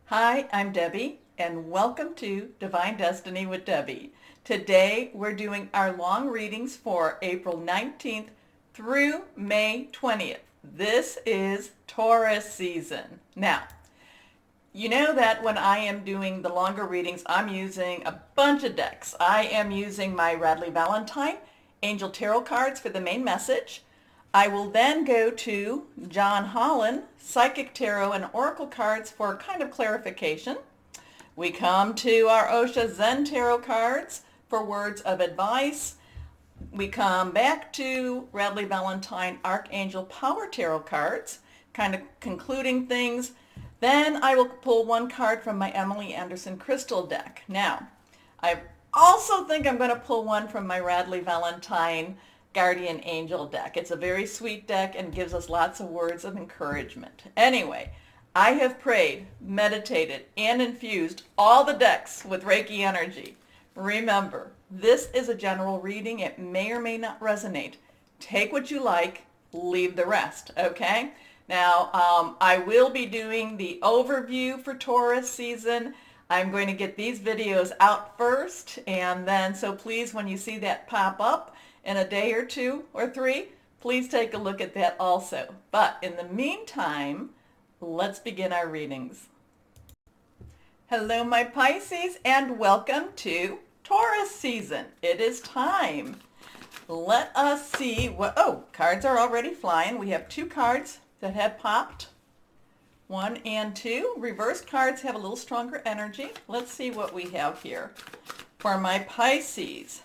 Hi, I'm Debbie, and welcome to Divine Destiny with Debbie. Today, we're doing our long readings for April 19th through May 20th. This is Taurus season. Now, you know that when I am doing the longer readings, I'm using a bunch of decks. I am using my Radley Valentine Angel Tarot cards for the main message. I will then go to John Holland Psychic Tarot and Oracle cards for kind of clarification. We come to our Osha Zen Tarot cards for words of advice. We come back to Radley Valentine Archangel Power Tarot cards, kind of concluding things. Then I will pull one card from my Emily Anderson Crystal deck. Now, I also think I'm going to pull one from my Radley Valentine Guardian Angel deck. It's a very sweet deck and gives us lots of words of encouragement. Anyway, I have prayed, meditated, and infused all the decks with Reiki energy. Remember, this is a general reading. It may or may not resonate. Take what you like, leave the rest, okay? Now, I will be doing the overview for Taurus season. I'm going to get these videos out first, and then, so please, when you see that pop up in a day or two or three, please take a look at that also. But in the meantime, let's begin our readings. Hello, my Pisces, and welcome to Taurus season. It is time. Let us see what, cards are already flying. We have two cards that have popped. 1 and 2. Reverse cards have a little stronger energy. Let's see what we have here for my Pisces.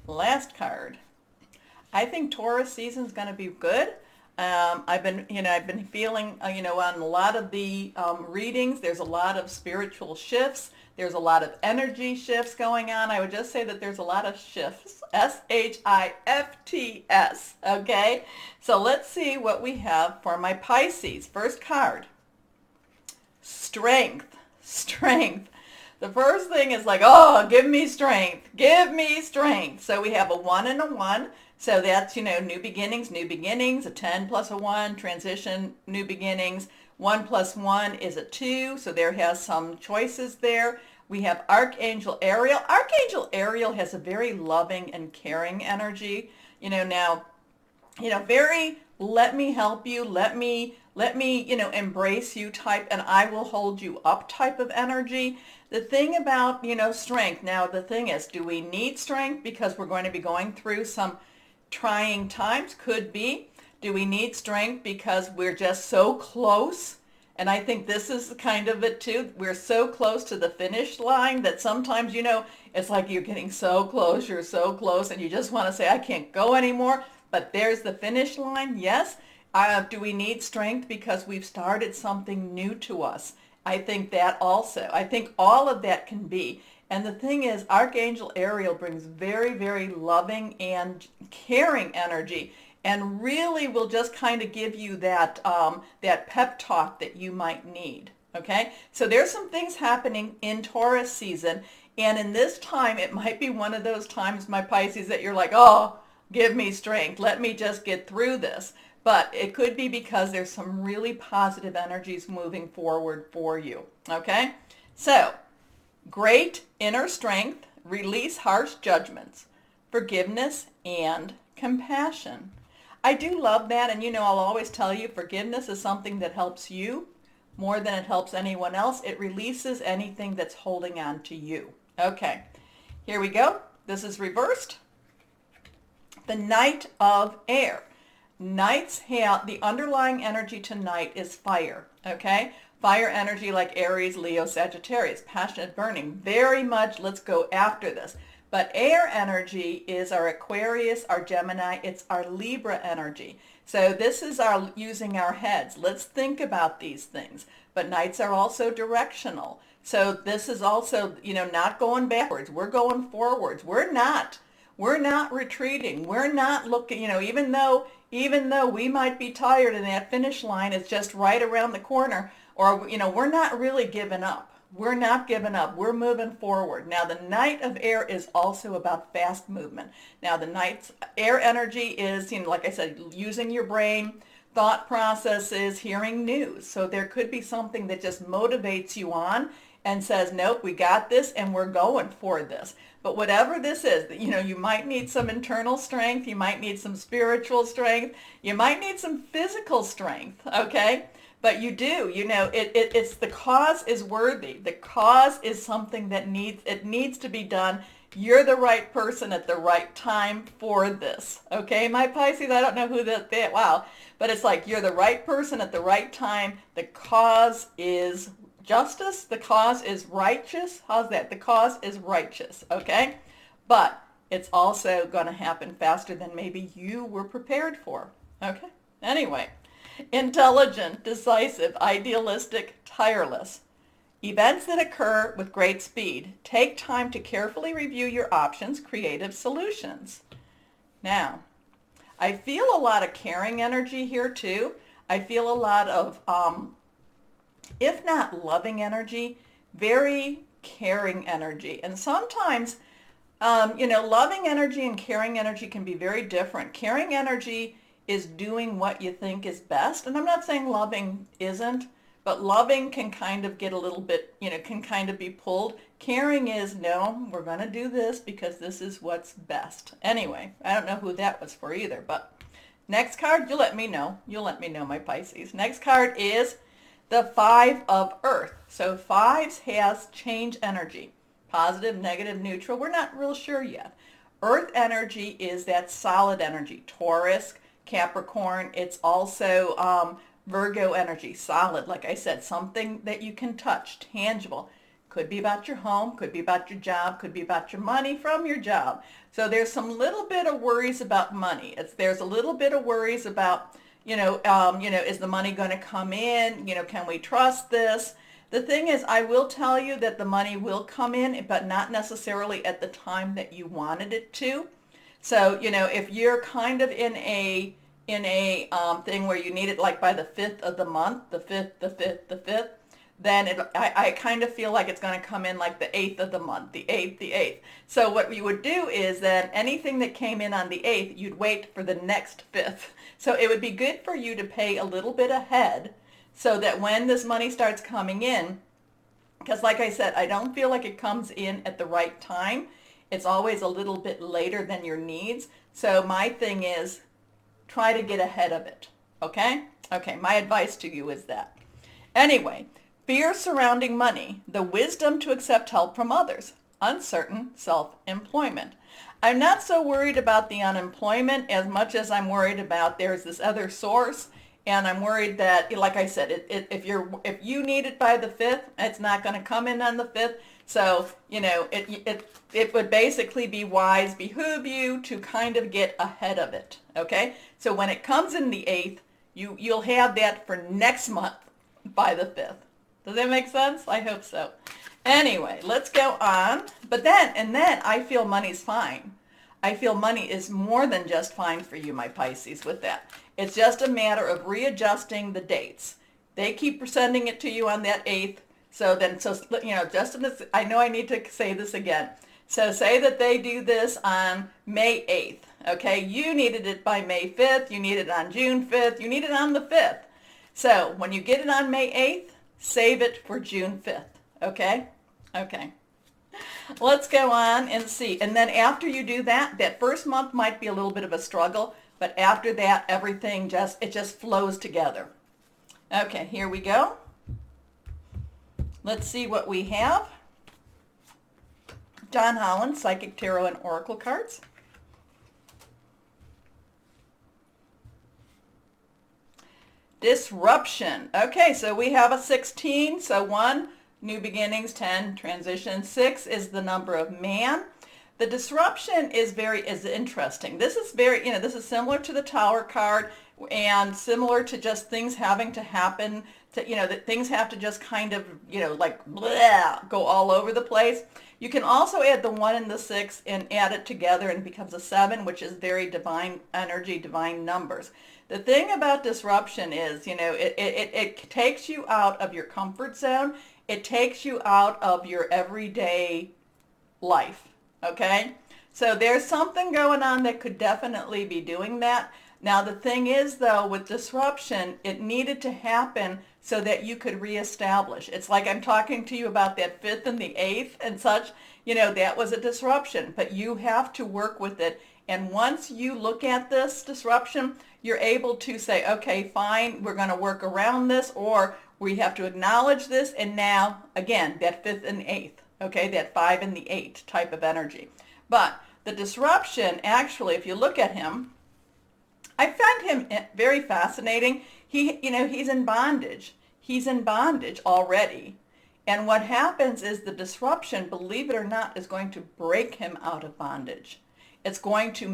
Last card. I think Taurus season is going to be good. I've been feeling, on a lot of the readings, there's a lot of spiritual shifts. There's a lot of energy shifts going on. I would just say that there's a lot of shifts. S-H-I-F-T-S. Okay? So let's see what we have for my Pisces. First card. Strength. Strength. The first thing is like, oh, give me strength. Give me strength. So we have a 1 and a 1. So that's, new beginnings, new beginnings. A 10 plus a 1, transition, new beginnings. 1 plus 1 is a 2, so there has some choices there. We have Archangel Ariel. Archangel Ariel has a very loving and caring energy. Very let me help you, let me, embrace you type, and I will hold you up type of energy. The thing about, strength, now the thing is, do we need strength because we're going to be going through some trying times? Could be. Do we need strength because we're just so close? And I think this is kind of it too. We're so close to the finish line that sometimes, it's like you're getting so close, you're so close, and you just want to say, I can't go anymore. But there's the finish line. Yes. Do we need strength because we've started something new to us? I think that also. I think all of that can be. And the thing is, Archangel Ariel brings very, very loving and caring energy, and really will just kind of give you that that pep talk that you might need. Okay, so there's some things happening in Taurus season, and in this time, it might be one of those times, my Pisces, that you're like, oh, give me strength. Let me just get through this. But it could be because there's some really positive energies moving forward for you. Okay, so great inner strength, release harsh judgments, forgiveness, and compassion. I do love that, and I'll always tell you, forgiveness is something that helps you more than it helps anyone else. It releases anything that's holding on to you. Okay, here we go. This is reversed. The Knight of Air. Knights have, the underlying energy tonight is fire, okay? Fire energy like Aries, Leo, Sagittarius, passionate burning, very much let's go after this. But air energy is our Aquarius, our Gemini, it's our Libra energy. So this is our using our heads. Let's think about these things. But nights are also directional. So this is also, not going backwards. We're going forwards. We're not retreating. We're not looking, even though we might be tired and that finish line is just right around the corner, or, we're not really giving up. We're not giving up. We're moving forward. Now, the Knight of Air is also about fast movement. Now, the Knight's air energy is, like I said, using your brain, thought processes, hearing news. So there could be something that just motivates you on and says, nope, we got this and we're going for this. But whatever this is, you might need some internal strength, you might need some spiritual strength, you might need some physical strength, okay? But you do, it's the cause is worthy. The cause is something that needs to be done. You're the right person at the right time for this, okay? My Pisces, I don't know who that, wow. But it's like you're the right person at the right time. The cause is justice. The cause is righteous. How's that? The cause is righteous, okay? But it's also going to happen faster than maybe you were prepared for, okay? Anyway, intelligent, decisive, idealistic, tireless. Events that occur with great speed. Take time to carefully review your options, creative solutions. Now, I feel a lot of caring energy here too. I feel a lot of, if not loving energy, very caring energy. And sometimes, loving energy and caring energy can be very different. Caring energy is doing what you think is best. And I'm not saying loving isn't, but loving can kind of get a little bit, can kind of be pulled. Caring is, no, we're going to do this because this is what's best. Anyway, I don't know who that was for either, but next card, you'll let me know. You'll let me know, my Pisces. Next card is the Five of Earth. So fives has change energy. Positive, negative, neutral. We're not real sure yet. Earth energy is that solid energy. Taurus, Capricorn. It's also Virgo energy, solid, like I said, something that you can touch, tangible. Could be about your home, could be about your job, could be about your money from your job. So there's some little bit of worries about money. There's a little bit of worries about, is the money going to come in? Can we trust this? The thing is, I will tell you that the money will come in, but not necessarily at the time that you wanted it to. So, if you're kind of in a thing where you need it like by the 5th of the month, the 5th, then I kind of feel like it's going to come in like the 8th of the month, the 8th. So what you would do is then anything that came in on the 8th, you'd wait for the next 5th. So it would be good for you to pay a little bit ahead so that when this money starts coming in, because like I said, I don't feel like it comes in at the right time. It's always a little bit later than your needs. So my thing is, try to get ahead of it, okay? Okay, my advice to you is that. Anyway, fear surrounding money, the wisdom to accept help from others, uncertain self-employment. I'm not so worried about the unemployment as much as I'm worried about there's this other source, and I'm worried that, like I said, if you need it by the 5th, it's not going to come in on the 5th. So, it would basically be wise, behoove you to kind of get ahead of it, okay? So when it comes in the 8th, you'll have that for next month by the 5th. Does that make sense? I hope so. Anyway, let's go on. But then I feel money's fine. I feel money is more than just fine for you, my Pisces, with that. It's just a matter of readjusting the dates. They keep sending it to you on that 8th. So Justin, I know I need to say this again. So say that they do this on May 8th, okay? You needed it by May 5th, you need it on June 5th, you need it on the 5th. So when you get it on May 8th, save it for June 5th, okay? Okay. Let's go on and see. And then after you do that, that first month might be a little bit of a struggle, but after that, everything just flows together. Okay, here we go. Let's see what we have. Don Holland, Psychic Tarot and Oracle cards. Disruption. Okay, so we have a 16. So 1, new beginnings, 10, transition. 6 is the number of man. The disruption is interesting. This is this is similar to the Tower card and similar to just things having to happen, that things have to just kind of, like blah, go all over the place. You can also add the 1 and the 6 and add it together and it becomes a 7, which is very divine energy, divine numbers. The thing about disruption is, it takes you out of your comfort zone. It takes you out of your everyday life, okay? So there's something going on that could definitely be doing that. Now the thing is though, with disruption, it needed to happen so that you could reestablish. It's like I'm talking to you about that fifth and the eighth and such, that was a disruption, but you have to work with it. And once you look at this disruption, you're able to say, okay, fine, we're going to work around this, or we have to acknowledge this. And now, again, that fifth and eighth, okay, that 5 and the 8 type of energy. But the disruption, actually, if you look at him, I find him very fascinating. He's in bondage. He's in bondage already. And what happens is the disruption, believe it or not, is going to break him out of bondage. It's going to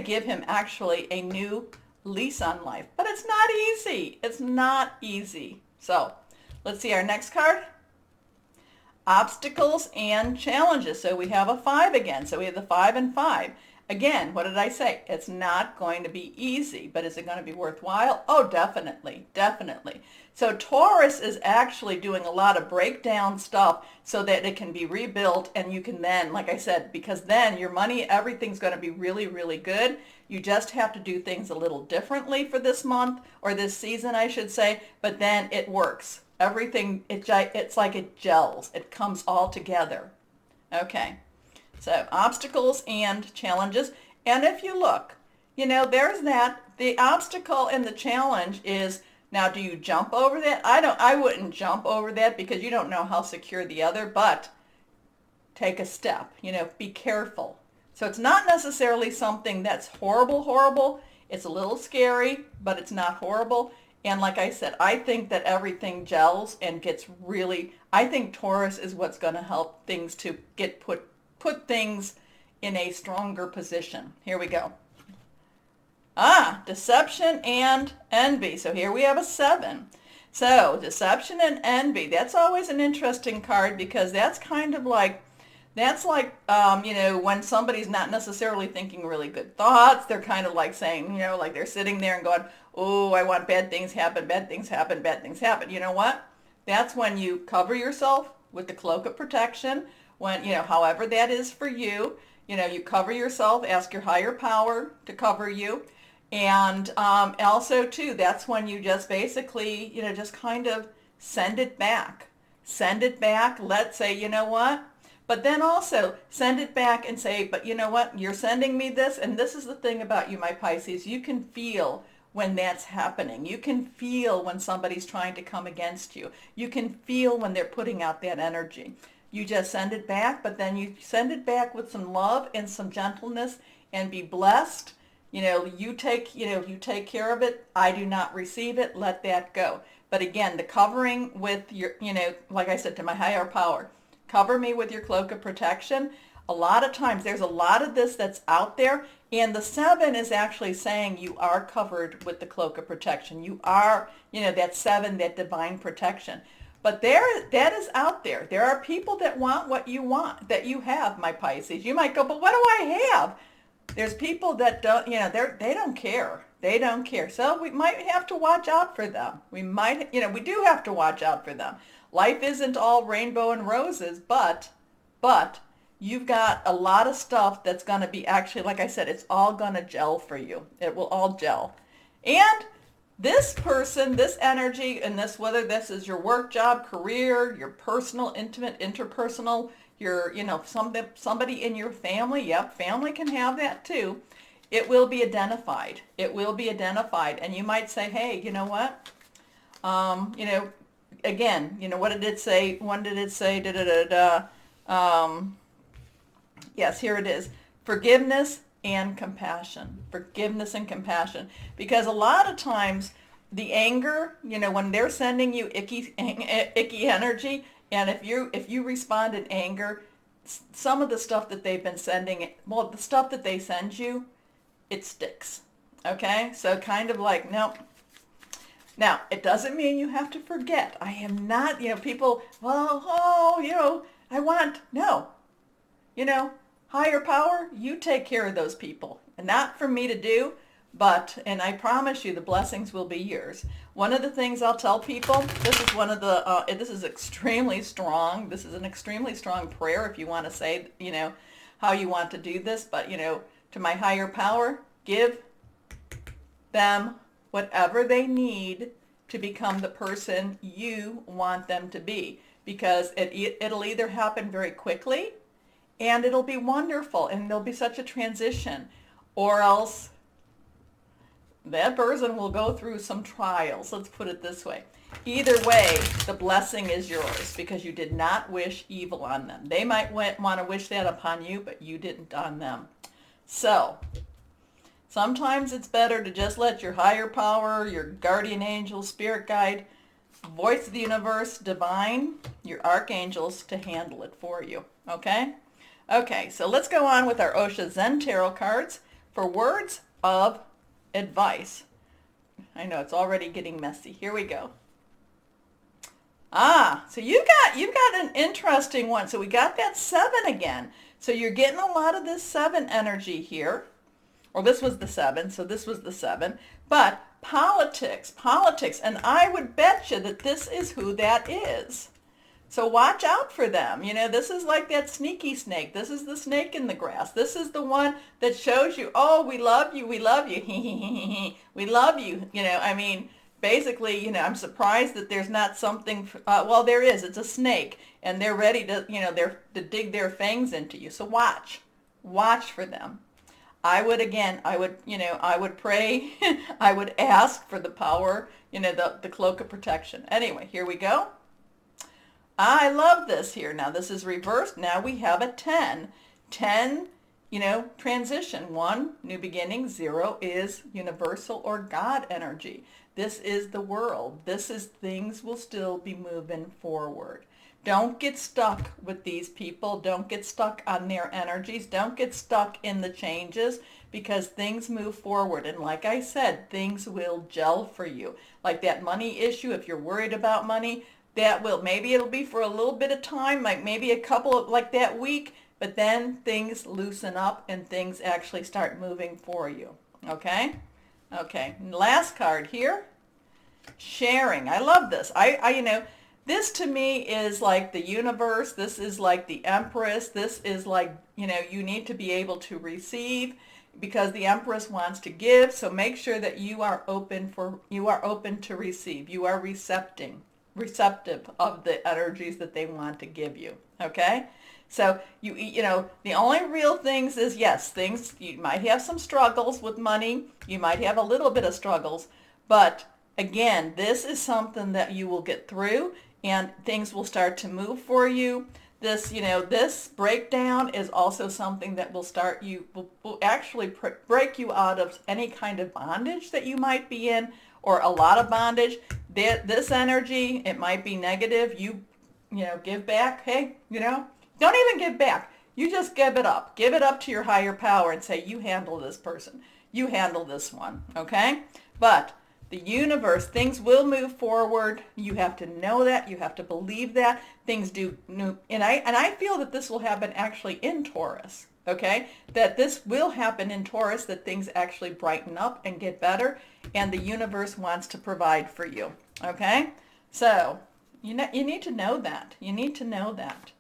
give him actually a new lease on life. But it's not easy. It's not easy. So let's see our next card. Obstacles and challenges. So we have a 5 again. So we have the 5 and 5. Again, what did I say? It's not going to be easy, but is it going to be worthwhile? Oh, definitely, definitely. So Taurus is actually doing a lot of breakdown stuff so that it can be rebuilt, and you can then, like I said, because then your money, everything's going to be really, really good. You just have to do things a little differently for this month, or this season, I should say, but then it works. Everything, it's like it gels. It comes all together. Okay. So obstacles and challenges. And if you look, there's that. The obstacle and the challenge is, now do you jump over that? I wouldn't jump over that because you don't know how secure the other, but take a step, be careful. So it's not necessarily something that's horrible, horrible. It's a little scary, but it's not horrible. And like I said, I think that everything gels and gets really, I think Taurus is what's going to help things to get put things in a stronger position. Here we go. Deception and envy. So here we have a 7. So deception and envy, that's always an interesting card because that's kind of like, when somebody's not necessarily thinking really good thoughts, they're kind of like saying, like they're sitting there and going, oh, I want bad things happen, bad things happen, bad things happen. You know what? That's when you cover yourself with the cloak of protection. When, however that is for you, you cover yourself, ask your higher power to cover you. And also, too, that's when you just basically, just kind of send it back. Send it back. Let's say, you know what? But then also send it back and say, but you know what? You're sending me this. And this is the thing about you, my Pisces. You can feel when that's happening. You can feel when somebody's trying to come against you. You can feel when they're putting out that energy. You just send it back, but then you send it back with some love and some gentleness and be blessed. You take care of it. I do not receive it. Let that go. But again, the covering with your, like I said, to my higher power, cover me with your cloak of protection. A lot of times there's a lot of this that's out there, and the 7 is actually saying you are covered with the cloak of protection. You are, that 7, that divine protection. But that is out there. There are people that want what you want, that you have, my Pisces. You might go, but what do I have? There's people that don't, they don't care. They don't care. So we might have to watch out for them. We do have to watch out for them. Life isn't all rainbow and roses, but you've got a lot of stuff that's going to be actually, like I said, it's all going to gel for you. It will all gel. And this person, this energy, and this, whether this is your work, job, career, your personal, intimate, interpersonal, your, somebody in your family, yep, family can have that too. It will be identified. It will be identified. And you might say, hey, you know what? Again, what did it say? When did it say? Yes, here it is. Forgiveness and compassion. Forgiveness and compassion. Because a lot of times the anger, when they're sending you icky energy, and if you respond in anger, some of the stuff that they've been sending, the stuff that they send you, it sticks. Okay? So kind of like, no. Now, it doesn't mean you have to forget. I am not, people, I want, no. Higher power, you take care of those people. And not for me to do, and I promise you the blessings will be yours. One of the things I'll tell people, this is one of the, this is extremely strong. This is an extremely strong prayer if you want to say, how you want to do this. But, to my higher power, give, them whatever they need to become the person you want them to be, because it'll either happen very quickly and it'll be wonderful and there'll be such a transition, or else that person will go through some trials. Let's put it this way. Either way, the blessing is yours because you did not wish evil on them. They might want to wish that upon you, but you didn't on them. So sometimes it's better to just let your higher power, your guardian angel, spirit guide, voice of the universe, divine, your archangels to handle it for you. Okay? Okay, so let's go on with our Osha Zen Tarot cards for words of advice. I know it's already getting messy. Here we go. So you've got an interesting one. So we got that 7 again. So you're getting a lot of this 7 energy here. Or this was the 7, so this was the 7. But politics, and I would bet you that this is who that is. So watch out for them. You know, this is like that sneaky snake. This is the snake in the grass. This is the one that shows you, oh, we love you, we love you, we love you. You know, I mean, basically, you know, I'm surprised that there's not something, well, there is. It's a snake, and they're ready to, you know, to dig their fangs into you. So watch for them. I would pray, I would ask for the power, you know, the cloak of protection. Anyway, here we go. I love this here. Now this is reversed. Now we have a 10. 10, you know, transition. 1, new beginning. 0 is universal or God energy. This is the world. This is things will still be moving forward. Don't get stuck with these people. Don't get stuck on their energies. Don't get stuck in the changes, because things move forward. And like I said, things will gel for you. Like that money issue, if you're worried about money, maybe it'll be for a little bit of time, like maybe a couple of, like that week, but then things loosen up and things actually start moving for you. Okay? Okay. And last card here, sharing. I love this. You know, this to me is like the universe. This is like the Empress. This is like, you know, you need to be able to receive because the Empress wants to give. So make sure that you are open to receive. You are receptive of the energies that they want to give you. Okay? So you know, the only real things is, yes, you might have some struggles with money. You might have a little bit of struggles, but again, this is something that you will get through and things will start to move for you. This, you know, this breakdown is also something that will actually break you out of any kind of bondage that you might be in, or a lot of bondage. This energy, it might be negative. You know, give back. Hey, you know, don't even give back. You just give it up. Give it up to your higher power and say, you handle this person. You handle this one. Okay? But the universe, things will move forward. You have to know that. You have to believe that. Things do. And I feel that this will happen actually in Taurus. Okay? That this will happen in Taurus, that things actually brighten up and get better. And the universe wants to provide for you. Okay? So, you need to know that. You need to know that.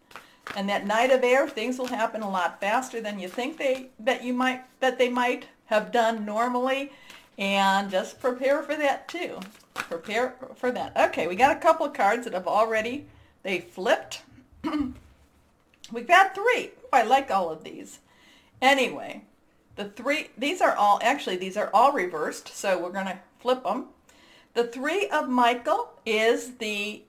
And that Knight of Air, things will happen a lot faster than you think they might have done normally. And just prepare for that too. Prepare for that. Okay, we got a couple of cards that they flipped. We've got 3. Oh, I like all of these. Anyway, these are all reversed, so we're going to flip them. The 3 of Michael is the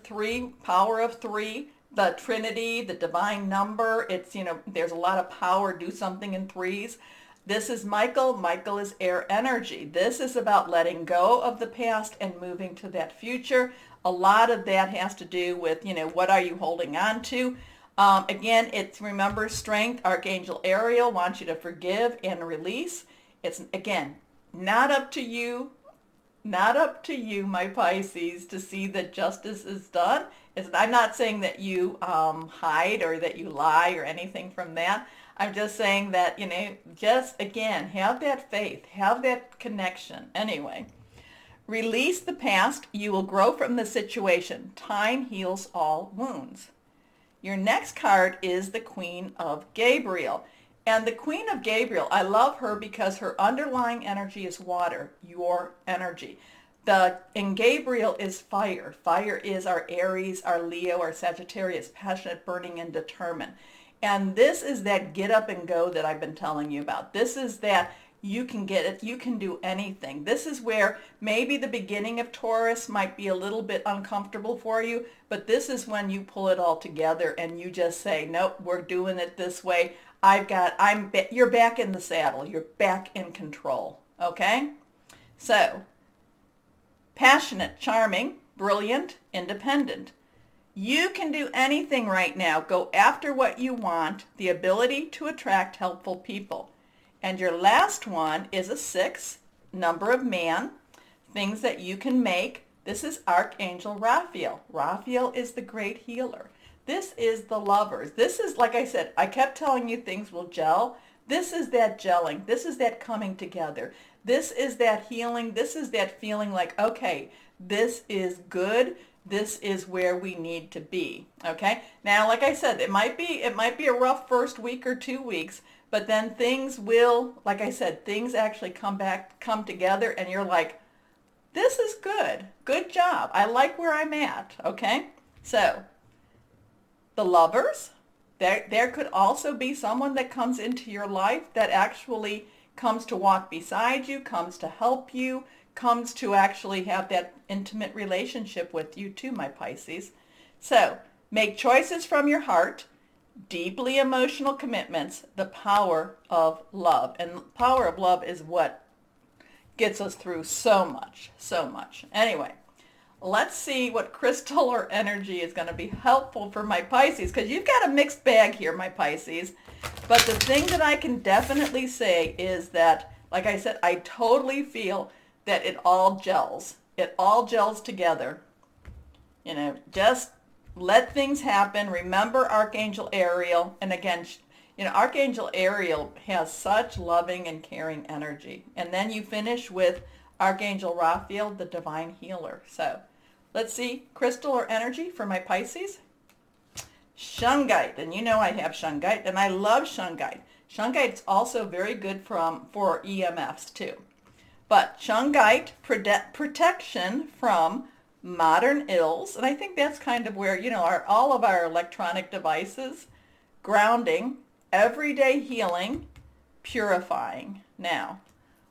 3, power of 3, the Trinity, the divine number. It's, you know, there's a lot of power, do something in 3s. This is Michael. Michael is air energy. This is about letting go of the past and moving to that future. A lot of that has to do with, you know, what are you holding on to? Again, remember, strength. Archangel Ariel wants you to forgive and release. It's, again, not up to you, my Pisces, to see that justice is done. I'm not saying that you hide or that you lie or anything from that. I'm just saying that, you know, just, again, have that faith, have that connection. Anyway, release the past. You will grow from the situation. Time heals all wounds. Your next card is the Queen of Gabriel. And the Queen of Gabriel, I love her because her underlying energy is water, your energy. In Gabriel is fire. Fire is our Aries, our Leo, our Sagittarius, passionate, burning, and determined. And this is that get up and go that I've been telling you about. This is that you can get it, you can do anything. This is where maybe the beginning of Taurus might be a little bit uncomfortable for you, but this is when you pull it all together and you just say, nope, we're doing it this way. You're back in the saddle. You're back in control. Okay? So, passionate, charming, brilliant, independent. You can do anything right now. Go after what you want, the ability to attract helpful people. And your last one is a 6, number of man, things that you can make. This is Archangel Raphael. Raphael is the great healer. This is the lovers. This is, like I said, I kept telling you things will gel. This is that gelling. This is that coming together. This is that healing. This is that feeling like, okay, this is good. This is where we need to be. Okay? Now, like I said, it might be a rough first week or 2 weeks, but then things will, like I said, things actually come together, and you're like, this is good. Good job. I like where I'm at. Okay? So, the lovers, there could also be someone that comes into your life that actually comes to walk beside you, comes to help you, comes to actually have that intimate relationship with you too, my Pisces. So, make choices from your heart, deeply emotional commitments, the power of love. And the power of love is what gets us through so much, so much. Anyway, let's see what crystal or energy is going to be helpful for my Pisces, because you've got a mixed bag here, my Pisces. But the thing that I can definitely say is that, like I said, I totally feel that it all gels. It all gels together. You know, just let things happen. Remember Archangel Ariel. And again, you know, Archangel Ariel has such loving and caring energy. And then you finish with Archangel Raphael, the divine healer. So let's see, crystal or energy for my Pisces. Shungite, and you know I have shungite, and I love shungite. Shungite's also very good for EMFs too. But shungite, protection from modern ills, and I think that's kind of where, you know, all of our electronic devices, grounding, everyday healing, purifying. Now,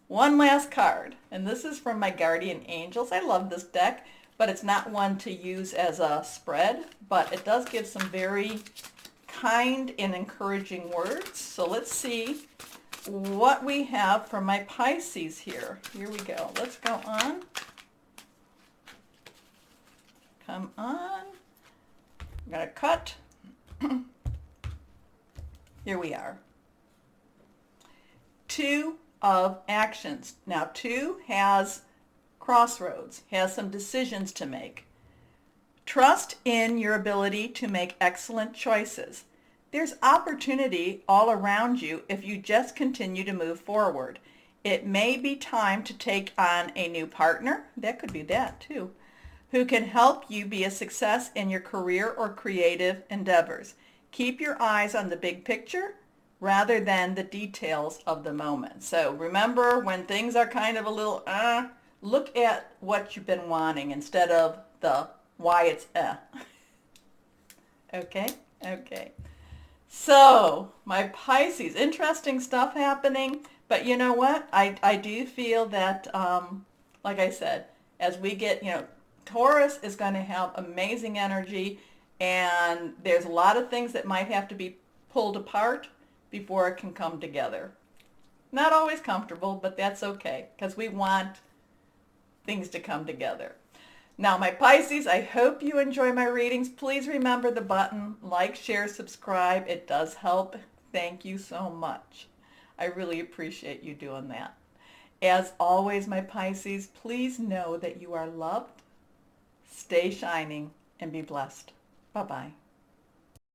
one last card, and this is from my guardian angels. I love this deck, but it's not one to use as a spread, but it does give some very kind and encouraging words. So let's see what we have for my Pisces here. Here we go. Let's go on. Come on. I'm going to cut. Here we are. 2 of actions. Now 2 has crossroads, has some decisions to make. Trust in your ability to make excellent choices. There's opportunity all around you if you just continue to move forward. It may be time to take on a new partner, that could be that too, who can help you be a success in your career or creative endeavors. Keep your eyes on the big picture rather than the details of the moment. So remember, when things are kind of a little, look at what you've been wanting instead of the why it's Okay? Okay. So, my Pisces, interesting stuff happening, but you know what? I do feel that, like I said, as we get, you know, Taurus is going to have amazing energy, and there's a lot of things that might have to be pulled apart before it can come together. Not always comfortable, but that's okay, because we want things to come together. Now, my Pisces, I hope you enjoy my readings. Please remember the button, like, share, subscribe. It does help. Thank you so much. I really appreciate you doing that. As always, my Pisces, please know that you are loved. Stay shining and be blessed. Bye-bye.